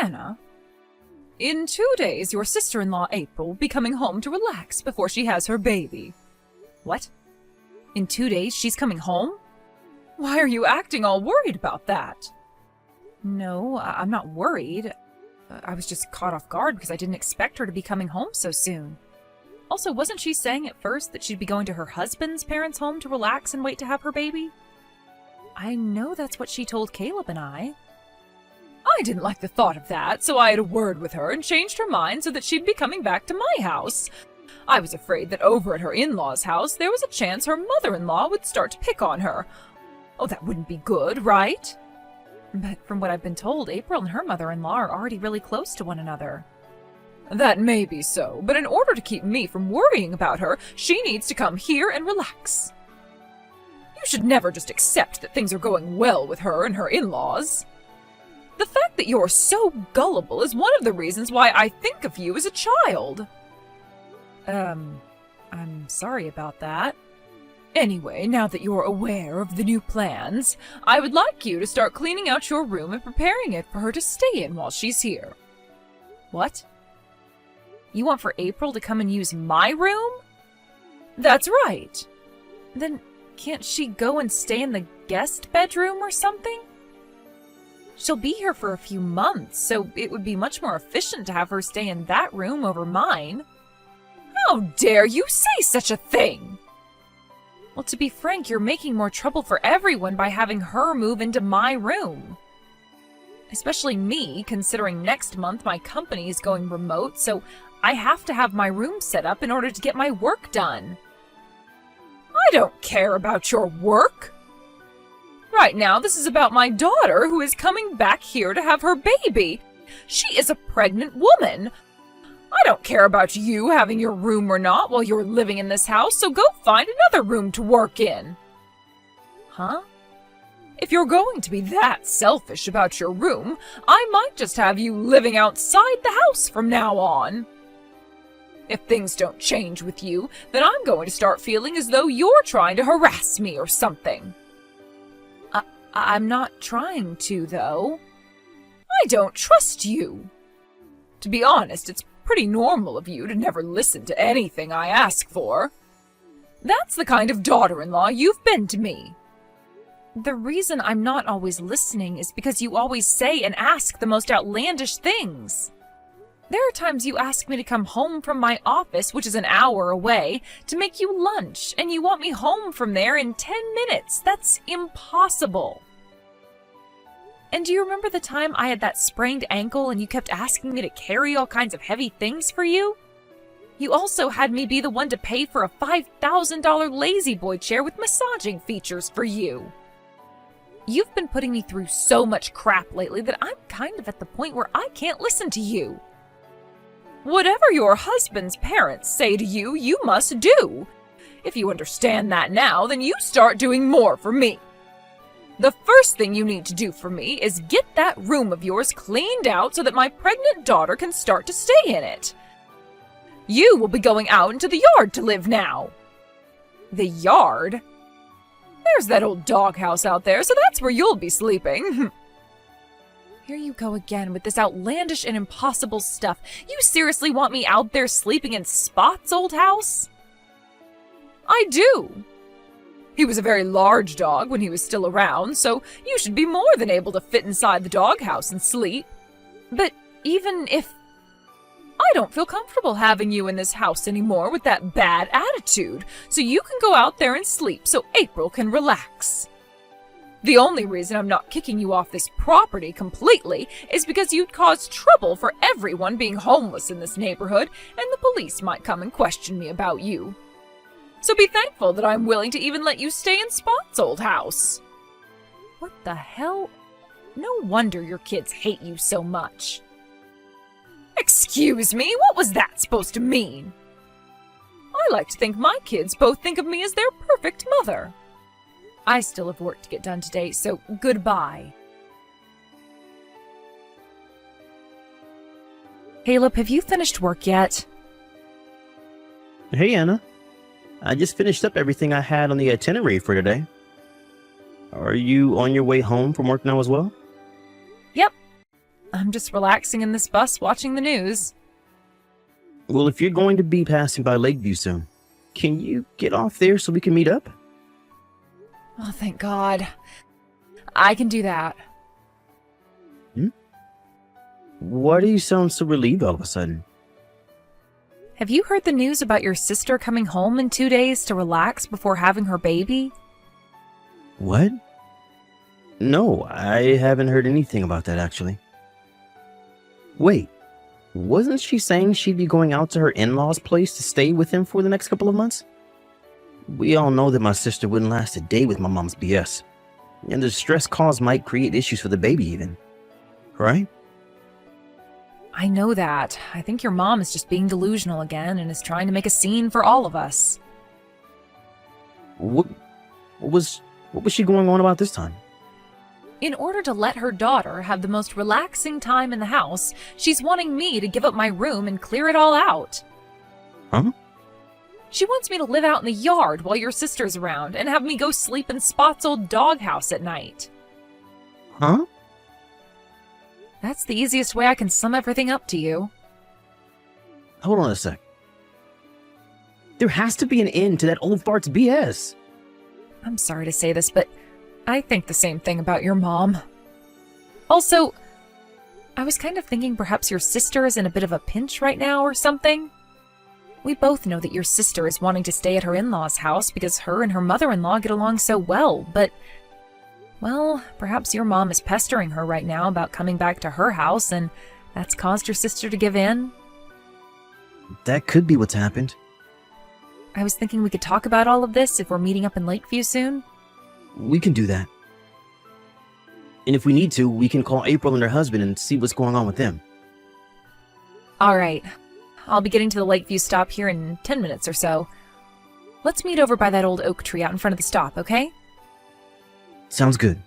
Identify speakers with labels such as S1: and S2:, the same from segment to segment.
S1: Anna, in 2 days your sister-in-law April will be coming home to relax before she has her baby. What? In 2 days she's coming home? Why are you acting all worried about that? No, I'm not worried. I was just caught off guard because I didn't expect her to be coming home so soon. Also, wasn't she saying at first that she'd be going to her husband's parents' home to relax and wait to have her baby? I know that's what she told Caleb and I. I didn't like the thought of that, so I had a word with her and changed her mind so that she'd be coming back to my house. I was afraid that over at her in-laws' house there was a chance her mother-in-law would start to pick on her. Oh, that wouldn't be good, right? But from what I've been told, April and her mother-in-law are already really close to one another. That may be so, but in order to keep me from worrying about her, she needs to come here and relax. You should never just accept that things are going well with her and her in-laws. The fact that you're so gullible is one of the reasons why I think of you as a child. I'm sorry about that. Anyway, now that you're aware of the new plans, I would like you to start cleaning out your room and preparing it for her to stay in while she's here. What? You want for April to come and use my room? That's right. Then can't she go and stay in the guest bedroom or something? She'll be here for a few months, so it would be much more efficient to have her stay in that room over mine. How dare you say such a thing? Well, to be frank, you're making more trouble for everyone by having her move into my room. Especially me, considering next month my company is going remote, so I have to have my room set up in order to get my work done. I don't care about your work. Right now, this is about my daughter who is coming back here to have her baby. She is a pregnant woman. I don't care about you having your room or not while you're living in this house, so go find another room to work in. Huh? If you're going to be that selfish about your room, I might just have you living outside the house from now on. If things don't change with you, then I'm going to start feeling as though you're trying to harass me or something. I'm not trying to, though. I don't trust you. To be honest, it's pretty normal of you to never listen to anything I ask for. That's the kind of daughter-in-law you've been to me. The reason I'm not always listening is because you always say and ask the most outlandish things. There are times you ask me to come home from my office, which is an hour away, to make you lunch, and you want me home from there in 10 minutes. That's impossible. And do you remember the time I had that sprained ankle and you kept asking me to carry all kinds of heavy things for you? You also had me be the one to pay for a $5,000 lazy boy chair with massaging features for you. You've been putting me through so much crap lately that I'm kind of at the point where I can't listen to you. Whatever your husband's parents say to you, you must do. If you understand that now, then you start doing more for me. The first thing you need to do for me is get that room of yours cleaned out so that my pregnant daughter can start to stay in it. You will be going out into the yard to live now. The yard? There's that old doghouse out there, so that's where you'll be sleeping. Here you go again with this outlandish and impossible stuff. You seriously want me out there sleeping in Spot's old house? I do. He was a very large dog when he was still around, so you should be more than able to fit inside the doghouse and sleep. But even if... I don't feel comfortable having you in this house anymore with that bad attitude, so you can go out there and sleep so April can relax. The only reason I'm not kicking you off this property completely is because you'd cause trouble for everyone being homeless in this neighborhood, and the police might come and question me about you. So be thankful that I'm willing to even let you stay in Spot's old house. What the hell? No wonder your kids hate you so much. Excuse me, what was that supposed to mean? I like to think my kids both think of me as their perfect mother. I still have work to get done today, so goodbye. Caleb, have you finished work yet?
S2: Hey, Anna. I just finished up everything I had on the itinerary for today. Are you on your way home from work now as well?
S1: Yep. I'm just relaxing in this bus watching the news.
S2: Well, if you're going to be passing by Lakeview soon, can you get off there so we can meet up?
S1: Oh, thank God. I can do that.
S2: Why do you sound so relieved all of a sudden?
S1: Have you heard the news about your sister coming home in 2 days to relax before having her baby?
S2: What? No, I haven't heard anything about that, actually. Wait, wasn't she saying she'd be going out to her in-laws' place to stay with him for the next couple of months? We all know that my sister wouldn't last a day with my mom's BS. And the stress caused might create issues for the baby even. Right?
S1: I know that. I think your mom is just being delusional again and is trying to make a scene for all of us.
S2: What was she going on about this time?
S1: In order to let her daughter have the most relaxing time in the house, she's wanting me to give up my room and clear it all out.
S2: Huh?
S1: She wants me to live out in the yard while your sister's around and have me go sleep in Spot's old doghouse at night.
S2: Huh?
S1: That's the easiest way I can sum everything up to you.
S2: Hold on a sec. There has to be an end to that old fart's BS.
S1: I'm sorry to say this, but I think the same thing about your mom. Also, I was kind of thinking perhaps your sister is in a bit of a pinch right now or something. We both know that your sister is wanting to stay at her in-laws' house because her and her mother-in-law get along so well, but, well, perhaps your mom is pestering her right now about coming back to her house, and that's caused your sister to give in.
S2: That could be what's happened.
S1: I was thinking we could talk about all of this if we're meeting up in Lakeview soon.
S2: We can do that. And if we need to, we can call April and her husband and see what's going on with them.
S1: All right. I'll be getting to the Lakeview stop here in 10 minutes or so. Let's meet over by that old oak tree out in front of the stop, okay?
S2: Sounds good.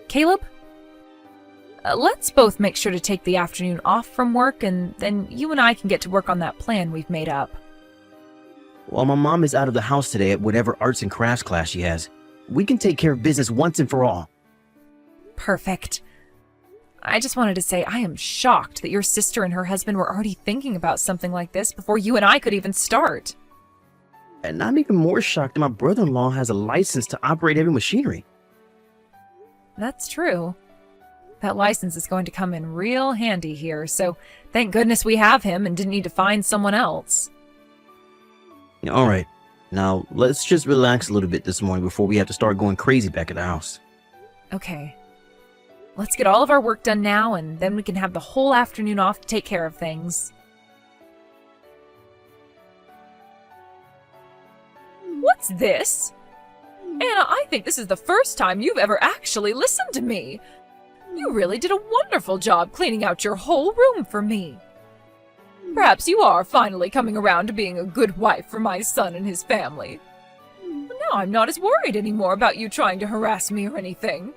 S1: Caleb? Let's both make sure to take the afternoon off from work, and then you and I can get to work on that plan we've made up.
S2: While my mom is out of the house today at whatever arts and crafts class she has, we can take care of business once and for all.
S1: Perfect. I just wanted to say I am shocked that your sister and her husband were already thinking about something like this before you and I could even start.
S2: And I'm even more shocked that my brother-in-law has a license to operate heavy machinery.
S1: That's true. That license is going to come in real handy here, so thank goodness we have him and didn't need to find someone else.
S2: All right, now let's just relax a little bit this morning before we have to start going crazy back at the house.
S1: Okay. Let's get all of our work done now, and then we can have the whole afternoon off to take care of things. What's this? Anna, I think this is the first time you've ever actually listened to me. You really did a wonderful job cleaning out your whole room for me. Perhaps you are finally coming around to being a good wife for my son and his family. Now I'm not as worried anymore about you trying to harass me or anything.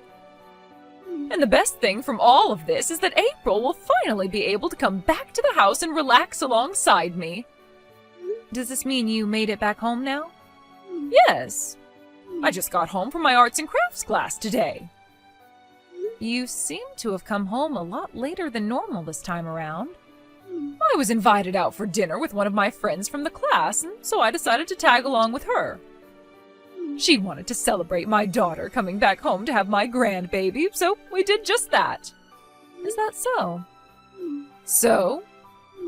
S1: And the best thing from all of this is that April will finally be able to come back to the house and relax alongside me. Does this mean you made it back home now? Yes. I just got home from my arts and crafts class today. You seem to have come home a lot later than normal this time around. I was invited out for dinner with one of my friends from the class, and so I decided to tag along with her. She wanted to celebrate my daughter coming back home to have my grandbaby, so we did just that. Is that so? So?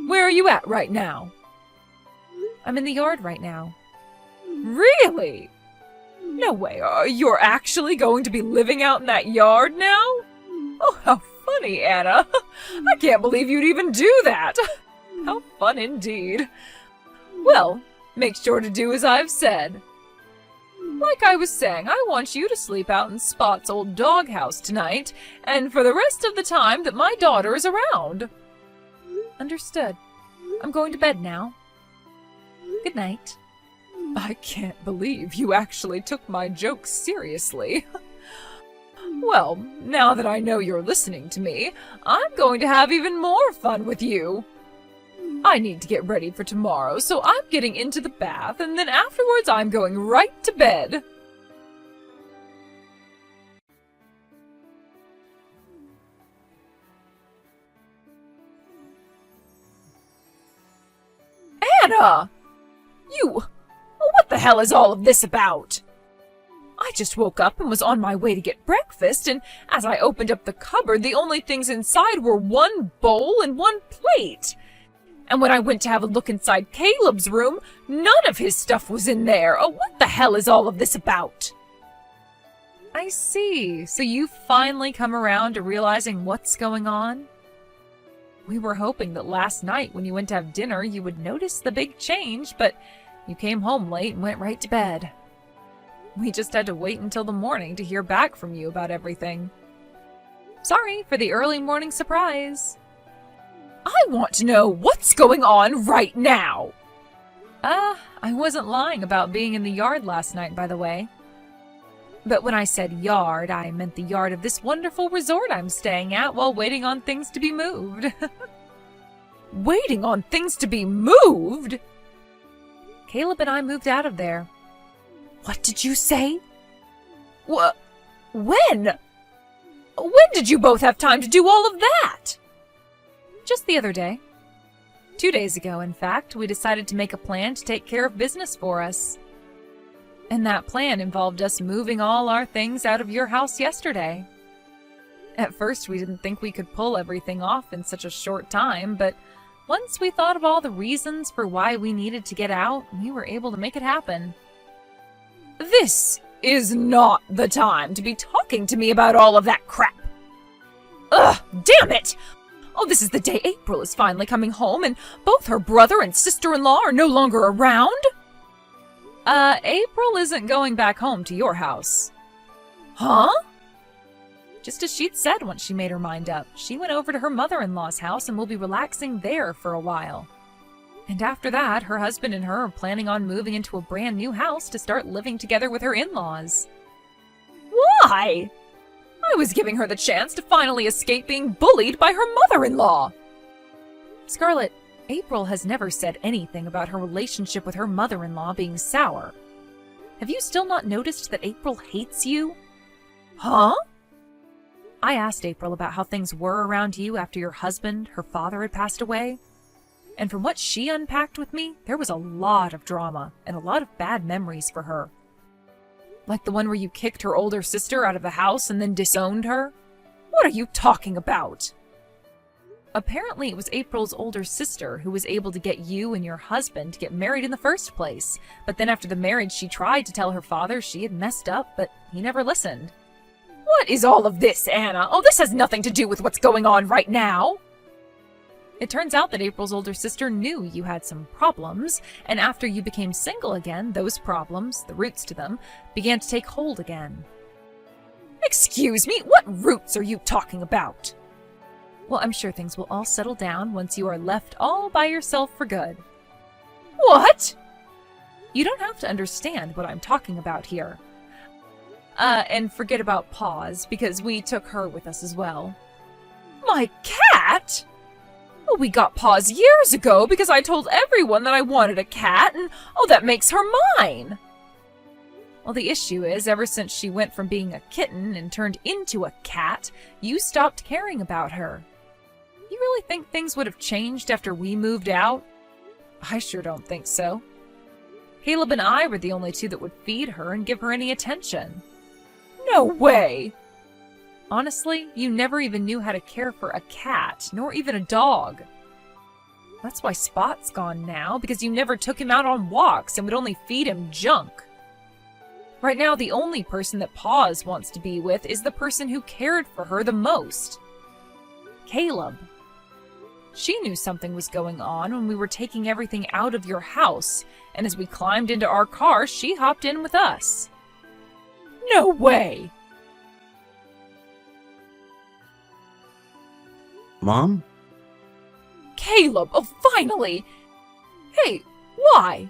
S1: Where are you at right now? I'm in the yard right now. Really? No way, you're actually going to be living out in that yard now? Oh, how funny, Anna. I can't believe you'd even do that. How fun indeed. Well, make sure to do as I've said. Like I was saying, I want you to sleep out in Spot's old doghouse tonight, and for the rest of the time that my daughter is around. Understood. I'm going to bed now. Good night. I can't believe you actually took my jokes seriously. Well, now that I know you're listening to me, I'm going to have even more fun with you. I need to get ready for tomorrow, so I'm getting into the bath, and then afterwards I'm going right to bed. Anna! What the hell is all of this about? I just woke up and was on my way to get breakfast, and as I opened up the cupboard, the only things inside were one bowl and one plate. And when I went to have a look inside Caleb's room, none of his stuff was in there. Oh, what the hell is all of this about? I see. So you finally come around to realizing what's going on? We were hoping that last night when you went to have dinner, you would notice the big change, but you came home late and went right to bed. We just had to wait until the morning to hear back from you about everything. Sorry for the early morning surprise. I want to know what's going on right now. I wasn't lying about being in the yard last night, by the way. But when I said yard, I meant the yard of this wonderful resort I'm staying at while waiting on things to be moved. Waiting on things to be moved? Caleb and I moved out of there. What did you say? When? When did you both have time to do all of that? Just the other day. 2 days ago, in fact, we decided to make a plan to take care of business for us. And that plan involved us moving all our things out of your house yesterday. At first, we didn't think we could pull everything off in such a short time, but once we thought of all the reasons for why we needed to get out, we were able to make it happen. This is not the time to be talking to me about all of that crap. Ugh, damn it! Oh, this is the day April is finally coming home, and both her brother and sister-in-law are no longer around? April isn't going back home to your house. Huh? Just as she'd said once she made her mind up, she went over to her mother-in-law's house and will be relaxing there for a while. And after that, her husband and her are planning on moving into a brand new house to start living together with her in-laws. Why? I was giving her the chance to finally escape being bullied by her mother-in-law. Scarlet, April has never said anything about her relationship with her mother-in-law being sour. Have you still not noticed that April hates you? Huh? I asked April about how things were around you after your husband, her father, had passed away. And from what she unpacked with me, there was a lot of drama and a lot of bad memories for her. Like the one where you kicked her older sister out of the house and then disowned her? What are you talking about? Apparently it was April's older sister who was able to get you and your husband to get married in the first place. But then after the marriage, she tried to tell her father she had messed up, but he never listened. What is all of this, Anna? Oh, this has nothing to do with what's going on right now. It turns out that April's older sister knew you had some problems, and after you became single again, those problems, the roots to them, began to take hold again. Excuse me, what roots are you talking about? Well, I'm sure things will all settle down once you are left all by yourself for good. What? You don't have to understand what I'm talking about here. And forget about Paws, because we took her with us as well. My cat? Oh, we got Paws years ago because I told everyone that I wanted a cat, and oh, that makes her mine. Well, the issue is, ever since she went from being a kitten and turned into a cat, you stopped caring about her. You really think things would have changed after we moved out? I sure don't think so. Caleb and I were the only two that would feed her and give her any attention. No way! Honestly, you never even knew how to care for a cat, nor even a dog. That's why Spot's gone now, because you never took him out on walks and would only feed him junk. Right now, the only person that Paws wants to be with is the person who cared for her the most. Caleb. She knew something was going on when we were taking everything out of your house, and as we climbed into our car, she hopped in with us. No way!
S2: Mom?
S1: Caleb, oh finally! Hey, why?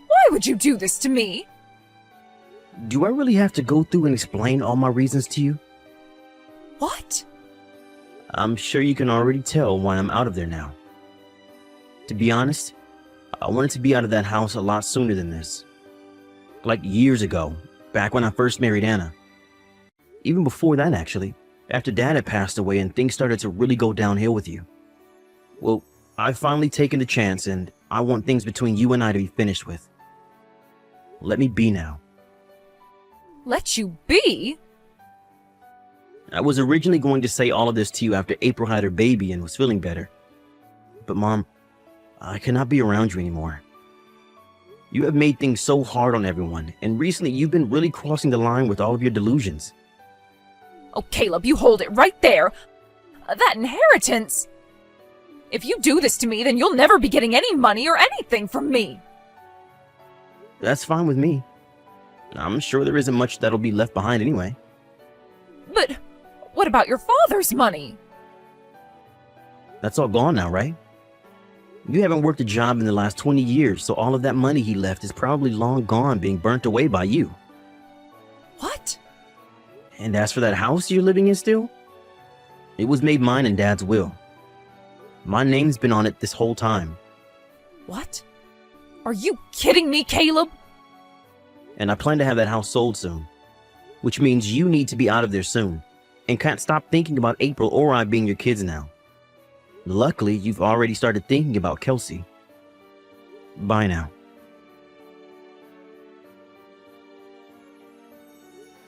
S1: Why would you do this to me?
S2: Do I really have to go through and explain all my reasons to you?
S1: What?
S2: I'm sure you can already tell why I'm out of there now. To be honest, I wanted to be out of that house a lot sooner than this. Like years ago, back when I first married Anna. Even before that, actually. After Dad had passed away and things started to really go downhill with you. Well, I've finally taken the chance, and I want things between you and I to be finished with. Let me be now.
S1: Let you be?
S2: I was originally going to say all of this to you after April had her baby and was feeling better. But Mom, I cannot be around you anymore. You have made things so hard on everyone, and recently you've been really crossing the line with all of your delusions.
S1: Oh, Caleb, you hold it right there. That inheritance. If you do this to me, then you'll never be getting any money or anything from me.
S2: That's fine with me. I'm sure there isn't much that'll be left behind anyway.
S1: But what about your father's money?
S2: That's all gone now, right? You haven't worked a job in the last 20 years, so all of that money he left is probably long gone, being burnt away by you.
S1: What?
S2: And as for that house you're living in still, it was made mine in Dad's will. My name's been on it this whole time.
S1: What? Are you kidding me, Caleb?
S2: And I plan to have that house sold soon, which means you need to be out of there soon, and can't stop thinking about April or I being your kids now. Luckily, you've already started thinking about Kelsey. Bye now.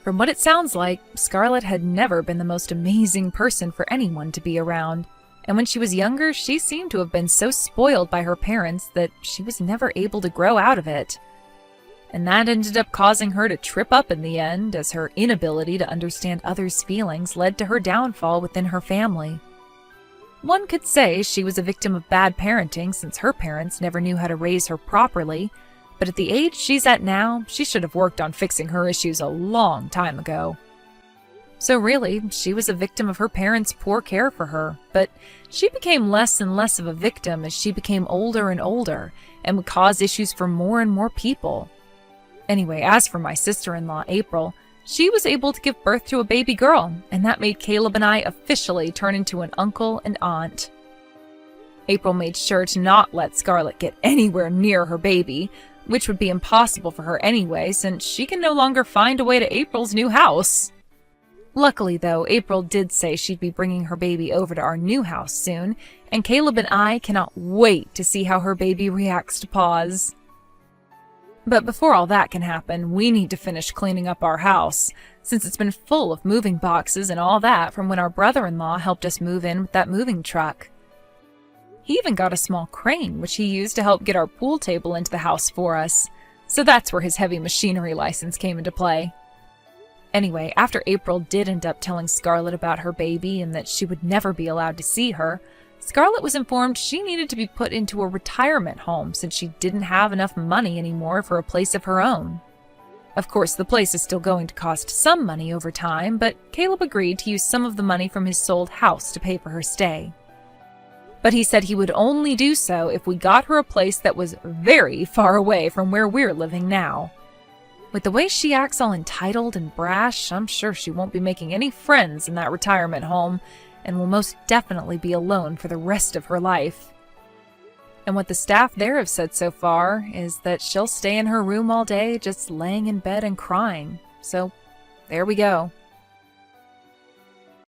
S1: From what it sounds like, Scarlett had never been the most amazing person for anyone to be around. And when she was younger, she seemed to have been so spoiled by her parents that she was never able to grow out of it. And that ended up causing her to trip up in the end, as her inability to understand others' feelings led to her downfall within her family. One could say she was a victim of bad parenting since her parents never knew how to raise her properly, but at the age she's at now, she should have worked on fixing her issues a long time ago. So really, she was a victim of her parents' poor care for her, but she became less and less of a victim as she became older and older and would cause issues for more and more people. Anyway, as for my sister-in-law, April, she was able to give birth to a baby girl, and that made Caleb and I officially turn into an uncle and aunt. April made sure to not let Scarlett get anywhere near her baby, which would be impossible for her anyway, since she can no longer find a way to April's new house. Luckily, though, April did say she'd be bringing her baby over to our new house soon, and Caleb and I cannot wait to see how her baby reacts to Paws. But before all that can happen, we need to finish cleaning up our house, since it's been full of moving boxes and all that from when our brother-in-law helped us move in with that moving truck. He even got a small crane, which he used to help get our pool table into the house for us, so that's where his heavy machinery license came into play. Anyway, after April did end up telling Scarlett about her baby and that she would never be allowed to see her, Scarlett was informed she needed to be put into a retirement home since she didn't have enough money anymore for a place of her own. Of course, the place is still going to cost some money over time, but Caleb agreed to use some of the money from his sold house to pay for her stay. But he said he would only do so if we got her a place that was very far away from where we're living now. With the way she acts all entitled and brash, I'm sure she won't be making any friends in that retirement home, and will most definitely be alone for the rest of her life. And what the staff there have said so far is that she'll stay in her room all day just laying in bed and crying. So, there we go.